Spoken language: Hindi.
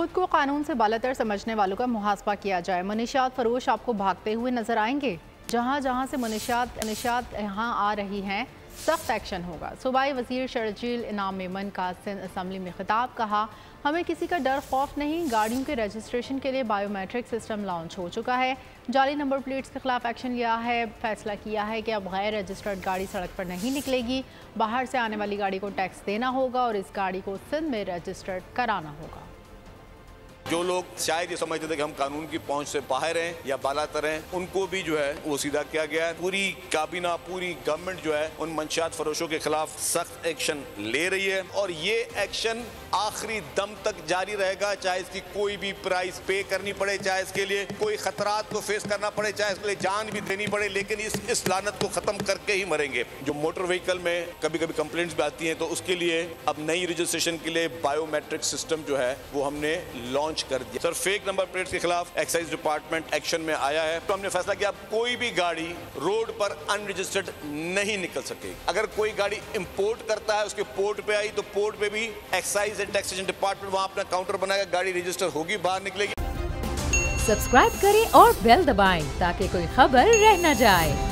खुद को कानून से बालातर समझने वालों का मुहासबा किया जाए। मनशियात फरोश आपको भागते हुए नजर आएंगे। जहां जहां से मनशियात यहाँ आ रही हैं, सख्त एक्शन होगा। सूबाई वजीर शरजील इनाम मेमन का सिंध असम्बली में खिताब। कहा, हमें किसी का डर खौफ नहीं। गाड़ियों के रजिस्ट्रेशन के लिए बायोमेट्रिक सिस्टम लॉन्च हो चुका है। जाली नंबर प्लेट्स के खिलाफ एक्शन लिया है। फैसला किया है कि अब गैर रजिस्टर्ड गाड़ी सड़क पर नहीं निकलेगी। बाहर से आने वाली गाड़ी को टैक्स देना होगा और इस गाड़ी को सिंध में रजिस्टर्ड कराना होगा। जो लोग शायद ये समझते थे कि हम कानून की पहुंच से बाहर हैं या बालातर हैं, उनको भी जो है वो सीधा किया गया है। पूरी काबीना, पूरी गवर्नमेंट जो है उन मंशियात फरोशों के खिलाफ सख्त एक्शन ले रही है और ये एक्शन आखिरी दम तक जारी रहेगा, चाहे इसकी कोई भी प्राइस पे करनी पड़े, चाहे इसके लिए कोई खतरात को फेस करना पड़े, चाहे इसके लिए जान भी देनी पड़े, लेकिन इस लानत को खत्म करके ही मरेंगे। जो मोटर व्हीकल में कभी कभी कंप्लेंट्स भी आती हैं, तो उसके लिए अब नई रजिस्ट्रेशन के लिए बायोमेट्रिक सिस्टम जो है वो हमने लॉन्च कर दिया। सर, फेक नंबर प्लेट्स के खिलाफ एक्साइज डिपार्टमेंट एक्शन में आया है। तो हमने फैसला किया, कोई भी गाड़ी रोड पर अनरजिस्टर्ड नहीं निकल सकेगी। अगर कोई गाड़ी इंपोर्ट करता है, उसके पोर्ट पे आई, तो पोर्ट पे भी एक्साइज एंड टैक्सेशन डिपार्टमेंट वहां अपना काउंटर बनाएगा, गाड़ी रजिस्टर होगी, बाहर निकलेगी। सब्सक्राइब करें और बेल दबाएं ताकि कोई खबर रह न जाए।